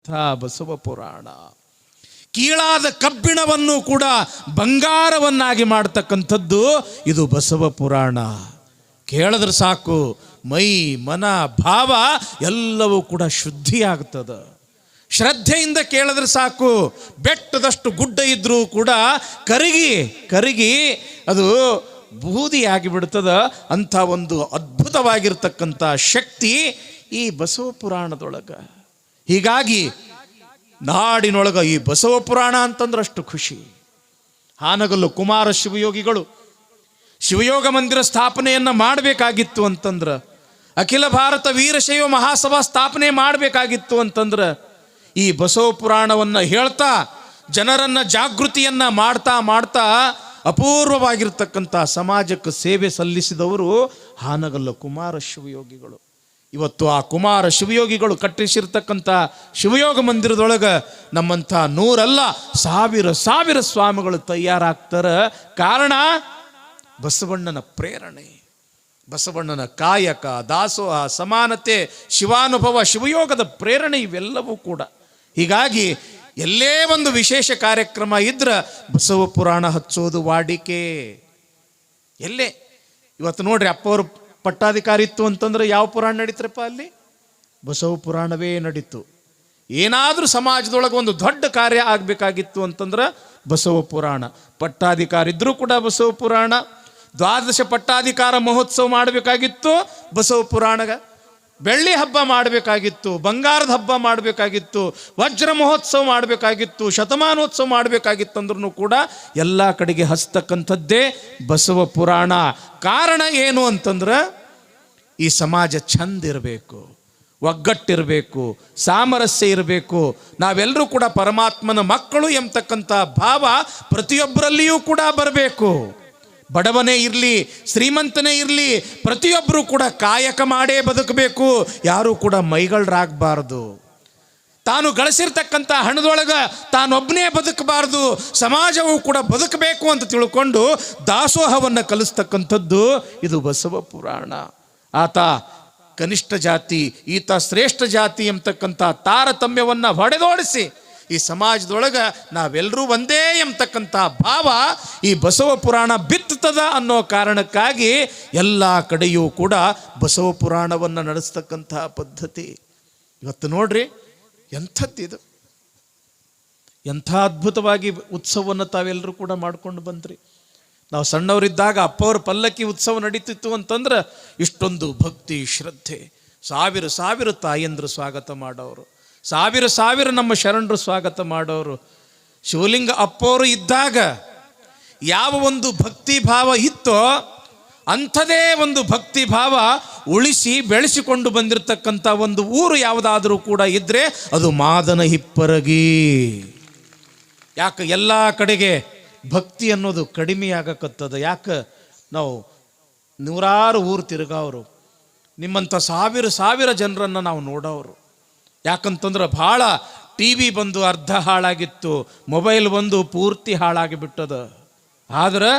ಬಸವ ಪುರಾಣ ಕೀಳಾದ ಕಬ್ಬಿಣವನ್ನು ಕೂಡ ಬಂಗಾರವನ್ನಾಗಿ ಮಾಡ್ತಕ್ಕಂಥದ್ದು ಇದು ಬಸವ ಪುರಾಣ. ಕೇಳಿದ್ರೆ ಸಾಕು ಮೈ ಮನ ಭಾವ ಎಲ್ಲವೂ ಕೂಡ ಶುದ್ಧಿಯಾಗ್ತದೆ. ಶ್ರದ್ಧೆಯಿಂದ ಕೇಳಿದ್ರೆ ಸಾಕು ಬೆಟ್ಟದಷ್ಟು ಗುಡ್ಡ ಇದ್ರೂ ಕೂಡ ಕರಗಿ ಅದು ಬೂದಿಯಾಗಿ ಬಿಡ್ತದ. ಅಂಥ ಒಂದು ಅದ್ಭುತವಾಗಿರ್ತಕ್ಕಂಥ ಶಕ್ತಿ ಈ ಬಸವ ಪುರಾಣದೊಳಗೆ. ಹೀಗಾಗಿ ನಾಡಿನೊಳಗೆ ಈ ಬಸವ ಪುರಾಣ ಅಂತಂದ್ರೆ ಅಷ್ಟು ಖುಷಿ. ಹಾನಗಲ್ಲು ಕುಮಾರ ಶಿವಯೋಗಿಗಳು ಶಿವಯೋಗ ಮಂದಿರ ಸ್ಥಾಪನೆಯನ್ನು ಮಾಡಬೇಕಾಗಿತ್ತು ಅಂತಂದ್ರೆ, ಅಖಿಲ ಭಾರತ ವೀರಶೈವ ಮಹಾಸಭಾ ಸ್ಥಾಪನೆ ಮಾಡಬೇಕಾಗಿತ್ತು ಅಂತಂದ್ರೆ, ಈ ಬಸವ ಪುರಾಣವನ್ನು ಹೇಳ್ತಾ ಜನರನ್ನು ಜಾಗೃತಿಯನ್ನು ಮಾಡ್ತಾ ಅಪೂರ್ವವಾಗಿರ್ತಕ್ಕಂಥ ಸಮಾಜಕ್ಕೆ ಸೇವೆ ಸಲ್ಲಿಸಿದವರು ಹಾನಗಲ್ಲ ಕುಮಾರ ಶಿವಯೋಗಿಗಳು. ಇವತ್ತು ಆ ಕುಮಾರ ಶಿವಯೋಗಿಗಳು ಕಟ್ಟಿಸಿರ್ತಕ್ಕಂಥ ಶಿವಯೋಗ ಮಂದಿರದೊಳಗೆ ನಮ್ಮಂಥ ನೂರಲ್ಲ ಸಾವಿರ ಸ್ವಾಮಿಗಳು ತಯಾರಾಗ್ತಾರೆ. ಕಾರಣ ಬಸವಣ್ಣನ ಪ್ರೇರಣೆ, ಬಸವಣ್ಣನ ಕಾಯಕ, ದಾಸೋಹ, ಸಮಾನತೆ, ಶಿವಾನುಭವ, ಶಿವಯೋಗದ ಪ್ರೇರಣೆ ಇವೆಲ್ಲವೂ ಕೂಡ. ಹೀಗಾಗಿ ಎಲ್ಲೇ ಒಂದು ವಿಶೇಷ ಕಾರ್ಯಕ್ರಮ ಇದ್ರೆ ಬಸವ ಪುರಾಣ ಹಚ್ಚೋದು ವಾಡಿಕೆ. ಎಲ್ಲೇ ಇವತ್ತು ನೋಡ್ರಿ, ಅಪ್ಪವರು ಪಟ್ಟಾಧಿಕಾರಿತ್ತು ಅಂತಂದ್ರೆ ಯಾವ ಪುರಾಣ ನಡೀತ್ರಪ್ಪ? ಅಲ್ಲಿ ಬಸವ ಪುರಾಣವೇ ನಡೀತು. ಏನಾದರೂ ಸಮಾಜದೊಳಗೆ ಒಂದು ದೊಡ್ಡ ಕಾರ್ಯ ಆಗಬೇಕಾಗಿತ್ತು ಅಂತಂದ್ರೆ ಬಸವ ಪುರಾಣ. ಪಟ್ಟಾಧಿಕಾರಿ ಇದ್ರೂ ಕೂಡ ಬಸವ ಪುರಾಣ. ದ್ವಾದಶ ಪಟ್ಟಾಧಿಕಾರ ಮಹೋತ್ಸವ ಮಾಡಬೇಕಾಗಿತ್ತು ಬಸವ ಪುರಾಣಗ. ಬೆಳ್ಳಿ ಹಬ್ಬ ಮಾಡಬೇಕಾಗಿತ್ತು, ಬಂಗಾರದ ಹಬ್ಬ ಮಾಡಬೇಕಾಗಿತ್ತು, ವಜ್ರ ಮಹೋತ್ಸವ ಮಾಡಬೇಕಾಗಿತ್ತು, ಶತಮಾನೋತ್ಸವ ಮಾಡಬೇಕಾಗಿತ್ತು ಅಂದ್ರೂ ಕೂಡ ಎಲ್ಲ ಕಡೆಗೆ ಹಸ್ತಕ್ಕಂಥದ್ದೇ ಬಸವ ಪುರಾಣ. ಕಾರಣ ಏನು ಅಂತಂದ್ರೆ ಈ ಸಮಾಜ ಚಂದ ಇರಬೇಕು, ಒಗ್ಗಟ್ಟಿರಬೇಕು, ಸಾಮರಸ್ಯ ಇರಬೇಕು, ನಾವೆಲ್ಲರೂ ಕೂಡ ಪರಮಾತ್ಮನ ಮಕ್ಕಳು ಎಂಬತಕ್ಕಂಥ ಭಾವ ಪ್ರತಿಯೊಬ್ಬರಲ್ಲಿಯೂ ಕೂಡ ಬರಬೇಕು. ಬಡವನೇ ಇರಲಿ, ಶ್ರೀಮಂತನೇ ಇರಲಿ, ಪ್ರತಿಯೊಬ್ಬರೂ ಕೂಡ ಕಾಯಕ ಮಾಡೇ ಬದುಕಬೇಕು. ಯಾರೂ ಕೂಡ ಮೈಗಳರಾಗಬಾರ್ದು. ತಾನು ಗಳಿಸಿರ್ತಕ್ಕಂಥ ಹಣದೊಳಗೆ ತಾನೊಬ್ಬನೇ ಬದುಕಬಾರ್ದು, ಸಮಾಜವೂ ಕೂಡ ಬದುಕಬೇಕು ಅಂತ ತಿಳ್ಕೊಂಡು ದಾಸೋಹವನ್ನು ಕಲಿಸ್ತಕ್ಕಂಥದ್ದು ಇದು ಬಸವ ಪುರಾಣ. ಆತ ಕನಿಷ್ಠ ಜಾತಿ, ಈತ ಶ್ರೇಷ್ಠ ಜಾತಿ ಎಂಬತಕ್ಕಂಥ ತಾರತಮ್ಯವನ್ನು ಹೊಡೆದೋಡಿಸಿ ಈ ಸಮಾಜದೊಳಗೆ ನಾವೆಲ್ಲರೂ ಒಂದೇ ಎಂಬತಕ್ಕಂಥ ಭಾವ ಈ ಬಸವ ಪುರಾಣ ಬಿತ್ತದ ಅನ್ನೋ ಕಾರಣಕ್ಕಾಗಿ ಎಲ್ಲ ಕಡೆಯೂ ಕೂಡ ಬಸವ ಪುರಾಣವನ್ನು ನಡೆಸ್ತಕ್ಕಂಥ ಪದ್ಧತಿ. ಇವತ್ತು ನೋಡ್ರಿ ಎಂಥದ್ದಿದು, ಎಂಥ ಅದ್ಭುತವಾಗಿ ಉತ್ಸವವನ್ನು ತಾವೆಲ್ಲರೂ ಕೂಡ ಮಾಡ್ಕೊಂಡು ಬಂದ್ರಿ. ನಾವು ಸಣ್ಣವರಿದ್ದಾಗ ಅಪ್ಪವ್ರ ಪಲ್ಲಕ್ಕಿ ಉತ್ಸವ ನಡೀತಿತ್ತು ಅಂತಂದ್ರೆ ಇಷ್ಟೊಂದು ಭಕ್ತಿ ಶ್ರದ್ಧೆ, ಸಾವಿರ ತಾಯಂದ್ರು ಸ್ವಾಗತ ಮಾಡೋರು, ಸಾವಿರ ನಮ್ಮ ಶರಣರು ಸ್ವಾಗತ ಮಾಡೋರು. ಶಿವಲಿಂಗ ಅಪ್ಪವರು ಇದ್ದಾಗ ಯಾವ ಒಂದು ಭಕ್ತಿ ಭಾವ ಇತ್ತೋ ಅಂಥದೇ ಒಂದು ಭಕ್ತಿ ಭಾವ ಉಳಿಸಿ ಬೆಳೆಸಿಕೊಂಡು ಬಂದಿರತಕ್ಕಂಥ ಒಂದು ಊರು ಯಾವುದಾದ್ರೂ ಕೂಡ ಇದ್ದರೆ ಅದು ಮಾದನ ಹಿಪ್ಪರಗಿ. ಯಾಕೆ ಎಲ್ಲ ಕಡೆಗೆ ಭಕ್ತಿ ಅನ್ನೋದು ಕಡಿಮೆಯಾಗಕತ್ತದ? ಯಾಕೆ ನಾವು ನೂರಾರು ಊರು ತಿರುಗಾವರು, ನಿಮ್ಮಂಥ ಸಾವಿರ ಜನರನ್ನು ನಾವು ನೋಡೋರು. ಯಾಕಂತಂದ್ರೆ ಭಾಳ ಟಿ ವಿ ಬಂದು ಅರ್ಧ ಹಾಳಾಗಿತ್ತು, ಮೊಬೈಲ್ ಬಂದು ಪೂರ್ತಿ ಹಾಳಾಗಿ ಬಿಟ್ಟದ. ಆದ್ರೆ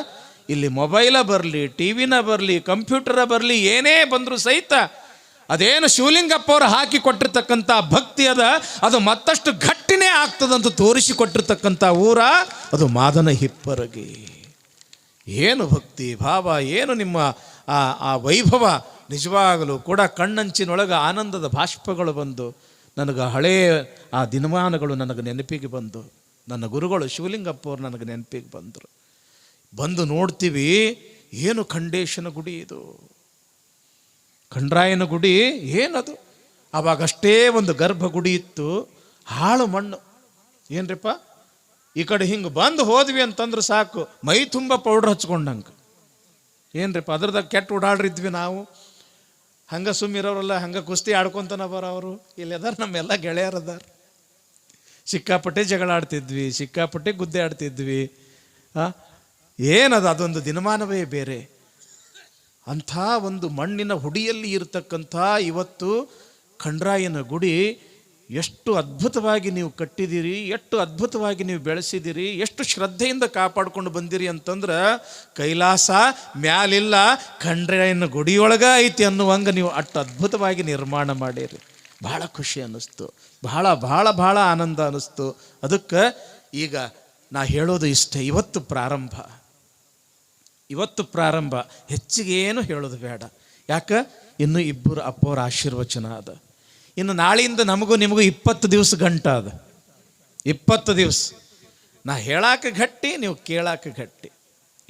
ಇಲ್ಲಿ ಮೊಬೈಲ ಬರಲಿ, ಟಿ ವಿನ ಬರಲಿ, ಕಂಪ್ಯೂಟರ ಬರಲಿ, ಏನೇ ಬಂದರೂ ಸಹಿತ ಅದೇನು ಶಿವಲಿಂಗಪ್ಪ ಅವರು ಹಾಕಿ ಕೊಟ್ಟಿರ್ತಕ್ಕಂಥ ಭಕ್ತಿ ಅದು ಮತ್ತಷ್ಟು ಗಟ್ಟಿನೇ ಆಗ್ತದಂತ ತೋರಿಸಿಕೊಟ್ಟಿರ್ತಕ್ಕಂಥ ಊರ ಅದು ಮಾದನ ಹಿಪ್ಪರಗಿ. ಏನು ಭಕ್ತಿ ಭಾವ, ಏನು ನಿಮ್ಮ ಆ ವೈಭವ! ನಿಜವಾಗಲೂ ಕೂಡ ಕಣ್ಣಂಚಿನೊಳಗೆ ಆನಂದದ ಬಾಷ್ಪಗಳು ಬಂದು ನನಗೆ ಹಳೆಯ ಆ ದಿನಮಾನಗಳು ನನಗೆ ನೆನಪಿಗೆ ಬಂದು, ನನ್ನ ಗುರುಗಳು ಶಿವಲಿಂಗಪ್ಪ ಅವರು ನನಗೆ ನೆನಪಿಗೆ ಬಂದು ನೋಡ್ತೀವಿ, ಏನು ಖಂಡೇಶನ ಗುಡಿ ಇದು, ಖಂಡ್ರಾಯನ ಗುಡಿ ಏನದು? ಆವಾಗಷ್ಟೇ ಒಂದು ಗರ್ಭಗುಡಿ ಇತ್ತು, ಹಾಳು ಮಣ್ಣು. ಏನ್ರಿಪ್ಪ, ಈ ಕಡೆ ಹಿಂಗೆ ಬಂದು ಹೋದ್ವಿ ಅಂತಂದ್ರೆ ಸಾಕು ಮೈ ತುಂಬ ಪೌಡ್ರ್ ಹಚ್ಕೊಂಡಂಗೆ. ಏನ್ರಿಪ್ಪ, ಅದ್ರದಾಗ ಕೆಟ್ಟ ಓಡಾಡ್ರಿದ್ವಿ ನಾವು. ಹಂಗೆ ಸುಮ್ಮಿರೋರಲ್ಲ, ಹಂಗೆ ಕುಸ್ತಿ ಆಡ್ಕೊತಾನ ಬರೋರು. ಇಲ್ಲಿ ಅದಾರ ನಮ್ಮೆಲ್ಲ ಗೆಳೆಯರದಾರ. ಸಿಕ್ಕಾಪಟ್ಟೆ ಜಗಳ ಆಡ್ತಿದ್ವಿ, ಸಿಕ್ಕಾಪಟ್ಟೆ ಗುದ್ದೆ ಆಡ್ತಿದ್ವಿ. ಏನದು, ಅದೊಂದು ದಿನಮಾನವೇ ಬೇರೆ. ಅಂಥ ಒಂದು ಮಣ್ಣಿನ ಹುಡಿಯಲ್ಲಿ ಇರತಕ್ಕಂಥ ಇವತ್ತು ಖಂಡ್ರಾಯನ ಗುಡಿ ಎಷ್ಟು ಅದ್ಭುತವಾಗಿ ನೀವು ಕಟ್ಟಿದ್ದೀರಿ, ಎಷ್ಟು ಅದ್ಭುತವಾಗಿ ನೀವು ಬೆಳೆಸಿದ್ದೀರಿ, ಎಷ್ಟು ಶ್ರದ್ಧೆಯಿಂದ ಕಾಪಾಡ್ಕೊಂಡು ಬಂದಿರಿ ಅಂತಂದ್ರೆ ಕೈಲಾಸ ಮ್ಯಾಲಿಲ್ಲ, ಖಂಡ್ರಾಯನ ಗುಡಿಯೊಳಗ ಐತಿ ಅನ್ನುವಂಗೆ ನೀವು ಅಷ್ಟು ಅದ್ಭುತವಾಗಿ ನಿರ್ಮಾಣ ಮಾಡಿರಿ. ಭಾಳ ಖುಷಿ ಅನ್ನಿಸ್ತು, ಭಾಳ ಭಾಳ ಭಾಳ ಆನಂದ ಅನ್ನಿಸ್ತು. ಅದಕ್ಕೆ ಈಗ ನಾ ಹೇಳೋದು ಇಷ್ಟೇ, ಇವತ್ತು ಪ್ರಾರಂಭ, ಹೆಚ್ಚಿಗೆ ಏನು ಹೇಳೋದು ಬೇಡ. ಯಾಕೆ ಇನ್ನು ಇಬ್ಬರು ಅಪ್ಪವ್ರ ಆಶೀರ್ವಚನ ಅದ. ಇನ್ನು ನಾಳೆಯಿಂದ ನಮಗೂ ನಿಮಗೂ 20 ದಿವಸ ಗಂಟ ಅದ. 20 ದಿವಸ ನಾ ಹೇಳಾಕ ಗಟ್ಟಿ, ನೀವು ಕೇಳಾಕ ಗಟ್ಟಿ.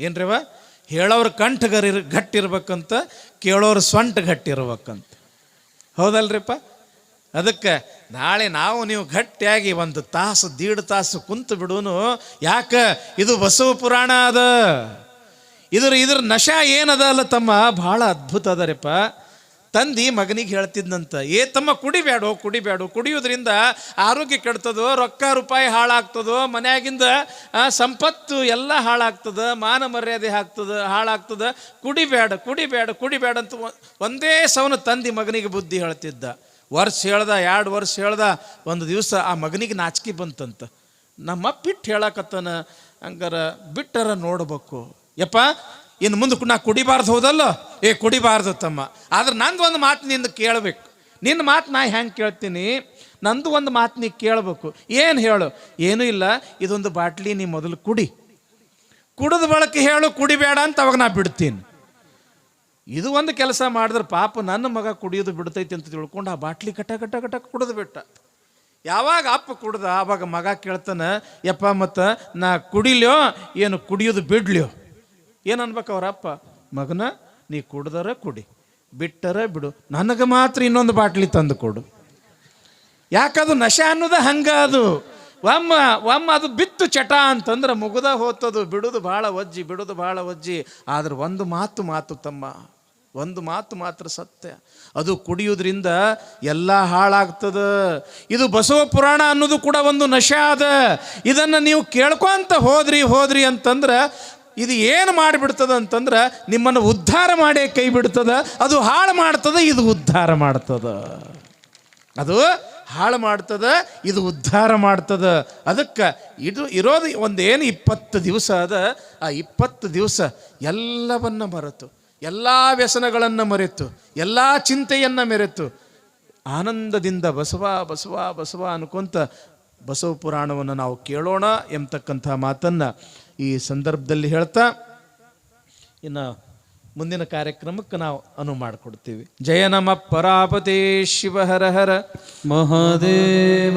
ಏನ್ರಿವ, ಹೇಳೋರ ಕಂಠ ಗಟ್ಟಿರ್ಬೇಕಂತ, ಕೇಳೋರ ಸೊಂಟ ಗಟ್ಟಿರ್ಬೇಕಂತ. ಹೌದಲ್ರಿಪ್ಪ? ಅದಕ್ಕೆ ನಾಳೆ ನಾವು ನೀವು ಗಟ್ಟಿಯಾಗಿ 1 ತಾಸು 1.5 ತಾಸು ಕುಂತು ಬಿಡೋನು. ಯಾಕೆ ಇದು ಬಸವ ಪುರಾಣ ಅದ. ಇದ್ರ ನಶಾ ಏನದ ಅಲ್ಲ ತಮ್ಮ, ಭಾಳ ಅದ್ಭುತ ಅದರಿಪ್ಪ. ತಂದಿ ಮಗನಿಗೆ ಹೇಳ್ತಿದ್ನಂತ, ತಮ್ಮ ಕುಡಿಬೇಡೋ, ಕುಡಿಯೋದ್ರಿಂದ ಆರೋಗ್ಯ ಕೆಡ್ತದೋ, ರೊಕ್ಕ ರೂಪಾಯಿ ಹಾಳಾಗ್ತದೋ, ಮನ್ಯಾಗಿಂದ ಸಂಪತ್ತು ಎಲ್ಲ ಹಾಳಾಗ್ತದ, ಮಾನ ಮರ್ಯಾದೆ ಹಾಳಾಗ್ತದ, ಕುಡಿಬೇಡ ಅಂತ ಒಂದೇ ಸವನ ತಂದಿ ಮಗನಿಗೆ ಬುದ್ಧಿ ಹೇಳ್ತಿದ್ದ. ವರ್ಷ ಹೇಳ್ದ, 2 ವರ್ಷ ಹೇಳ್ದ. ಒಂದು ದಿವಸ ಆ ಮಗನಿಗೆ ನಾಚಿಕೆ ಬಂತಂತ. ನಮ್ಮಪ್ಪ ಬಿಟ್ಟು ಹೇಳಕತ್ತನ, ಹಂಗಾರ ಬಿಟ್ಟರ ನೋಡ್ಬೇಕು. ಯಪ್ಪ ಇನ್ನು ಮುಂದೆ ನಾ ಕುಡಿಬಾರ್ದು, ಹೌದಲ್ಲ? ಕುಡಿಬಾರ್ದು ತಮ್ಮ. ಆದ್ರೆ ನಂದು ಒಂದು ಮಾತು ನಿಂದು ಕೇಳಬೇಕು. ನಿನ್ನ ಮಾತು ನಾ ಹೆಂಗೆ ಕೇಳ್ತೀನಿ, ನಂದು ಒಂದು ಮಾತು ನೀ ಕೇಳಬೇಕು. ಏನು ಹೇಳು? ಏನೂ ಇಲ್ಲ, ಇದೊಂದು ಬಾಟ್ಲಿ ನೀ ಮೊದಲು ಕುಡಿದ ಬಳಕೆ ಹೇಳು, ಕುಡಿಬೇಡ ಅಂತ ಅವಾಗ ನಾ ಬಿಡ್ತೀನಿ. ಇದು ಒಂದು ಕೆಲಸ ಮಾಡಿದ್ರೆ ಪಾಪ ನನ್ನ ಮಗ ಕುಡಿಯೋದು ಬಿಡ್ತೈತಿ ಅಂತ ತಿಳ್ಕೊಂಡು ಆ ಬಾಟ್ಲಿ ಕಟ ಕುಡಿದು ಬಿಟ್ಟ. ಯಾವಾಗ ಅಪ್ಪ ಕುಡ್ದ ಆವಾಗ ಮಗ ಕೇಳ್ತಾನೆ, ಯಪ್ಪ ಮತ್ತು ನಾ ಕುಡಿಲ್ಯೋ ಏನು ಕುಡಿಯೋದು ಬಿಡ್ಲ್ಯೋ? ಏನು ಅನ್ಬೇಕು ಅವ್ರ ಅಪ್ಪ, ಮಗನ ನೀ ಕುಡ್ದರ ಕುಡಿ, ಬಿಟ್ಟರ ಬಿಡು, ನನಗೆ ಮಾತ್ರ ಇನ್ನೊಂದು ಬಾಟ್ಲಿ ತಂದು ಕೊಡು. ಯಾಕದು ನಶೆ ಅನ್ನೋದ ಹಂಗ. ಅದು ಒಮ್ಮ ಅದು ಬಿತ್ತು ಚಟ ಅಂತಂದ್ರೆ ಮುಗ್ದ ಹೋತದು. ಬಿಡುದು ಭಾಳ ಒಜ್ಜಿ. ಆದ್ರೆ ಒಂದು ಮಾತು ತಮ್ಮ, ಒಂದು ಮಾತು ಮಾತ್ರ ಸತ್ಯ. ಅದು ಕುಡಿಯೋದ್ರಿಂದ ಎಲ್ಲ ಹಾಳಾಗ್ತದ. ಇದು ಬಸವ ಪುರಾಣ ಅನ್ನೋದು ಕೂಡ ಒಂದು ನಶೆ ಅದ. ಇದನ್ನು ನೀವು ಕೇಳ್ಕೊಂತ ಹೋದ್ರಿ ಅಂತಂದ್ರೆ ಇದು ಏನು ಮಾಡಿಬಿಡ್ತದ ಅಂತಂದ್ರೆ ನಿಮ್ಮನ್ನು ಉದ್ಧಾರ ಮಾಡೇ ಕೈ ಬಿಡ್ತದ. ಅದು ಹಾಳು ಮಾಡ್ತದ, ಇದು ಉದ್ಧಾರ ಮಾಡ್ತದ. ಅದು ಹಾಳು ಮಾಡ್ತದ, ಇದು ಉದ್ಧಾರ ಮಾಡ್ತದ. ಅದಕ್ಕೆ ಇದು ಇರೋದು ಒಂದೇನು 20 ದಿವಸ ಅದ. ಆ 20 ದಿವಸ ಎಲ್ಲವನ್ನ ಮರೆತು, ಎಲ್ಲ ವ್ಯಸನಗಳನ್ನು ಮರೆತು, ಎಲ್ಲ ಚಿಂತೆಯನ್ನು ಮೆರೆತು ಆನಂದದಿಂದ ಬಸವ ಅನ್ಕೊಂತ ಬಸವ ಪುರಾಣವನ್ನು ನಾವು ಕೇಳೋಣ ಎಂಬತಕ್ಕಂಥ ಮಾತನ್ನು ಈ ಸಂದರ್ಭದಲ್ಲಿ ಹೇಳ್ತಾ ಇನ್ನು ಮುಂದಿನ ಕಾರ್ಯಕ್ರಮಕ್ಕೆ ನಾವು ಅನುವು ಮಾಡಿಕೊಡ್ತೀವಿ. ಜಯ ನಮ ಪರಾಪತೇ ಶಿವ ಹರ ಹರ ಮಹಾದೇವ.